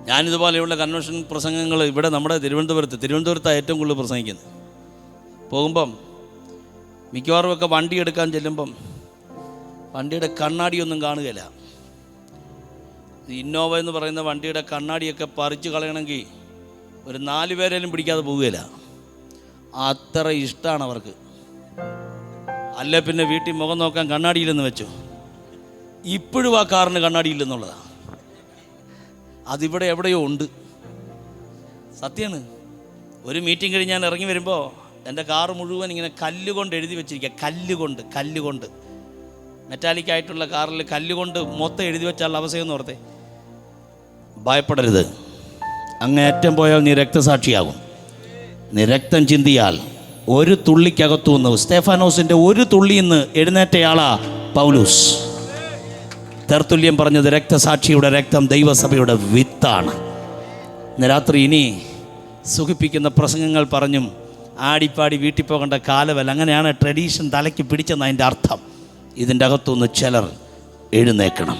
ഞാനിതുപോലെയുള്ള convention പ്രസംഗങ്ങൾ ഇവിടെ നമ്മുടെ തിരുവനന്തപുരത്താണ് ഏറ്റവും കൂടുതൽ പ്രസംഗിക്കുന്നത്. പോകുമ്പം മിക്കവാറും ഒക്കെ വണ്ടി എടുക്കാൻ ചെല്ലുമ്പം വണ്ടിയുടെ കണ്ണാടിയൊന്നും കാണുകയില്ല. ഇന്നോവ എന്ന് പറയുന്ന വണ്ടിയുടെ കണ്ണാടിയൊക്കെ പറിച്ച് കളയണമെങ്കിൽ ഒരു 4 പേരേലും പിടിക്കാതെ പോവുകയില്ല. അത്ര ഇഷ്ടമാണ് അവർക്ക്. അല്ലേ പിന്നെ വീട്ടിൽ മുഖം നോക്കാൻ കണ്ണാടിയില്ലെന്ന് വെച്ചു. ഇപ്പോഴും ആ കാറിന് കണ്ണാടിയില്ലെന്നുള്ളതാണ്. അതിവിടെ എവിടെയോ ഉണ്ട്. സത്യമാണ്. ഒരു മീറ്റിംഗ് കഴിഞ്ഞ് ഞാൻ ഇറങ്ങി വരുമ്പോൾ എൻ്റെ കാറ് മുഴുവൻ ഇങ്ങനെ കല്ലുകൊണ്ട് എഴുതി വെച്ചിരിക്കുക. കല്ലുകൊണ്ട് മെറ്റാലിക് ആയിട്ടുള്ള കാറിൽ കല്ലുകൊണ്ട് മൊത്തം എഴുതി വെച്ചാൽ അവസ്ഥയെന്ന് ഓർത്തേ. ഭയപ്പെടരുത്. അങ്ങേയറ്റം പോയാൽ നീ രക്തസാക്ഷിയാകും. നീ രക്തം ചിന്തിയാൽ ഒരു തുള്ളിക്കകത്തു നിന്ന്, സ്തേഫാനോസിൻ്റെ ഒരു തുള്ളിയിൽ നിന്ന് എഴുന്നേറ്റയാളാ പൗലൂസ്. തെർത്തുല്യം പറഞ്ഞത് രക്തസാക്ഷിയുടെ രക്തം ദൈവസഭയുടെ വിത്താണ്. ഇന്ന് രാത്രി ഇനി സുഖിപ്പിക്കുന്ന പ്രസംഗങ്ങൾ പറഞ്ഞും ആടിപ്പാടി വീട്ടിൽ പോകേണ്ട കാലമല്ല. അങ്ങനെയാണ് ട്രഡീഷൻ തലയ്ക്ക് പിടിച്ചെന്ന് അതിൻ്റെ അർത്ഥം. ഇതിൻ്റെ അകത്തുനിന്ന് ചിലർ എഴുന്നേൽക്കണം.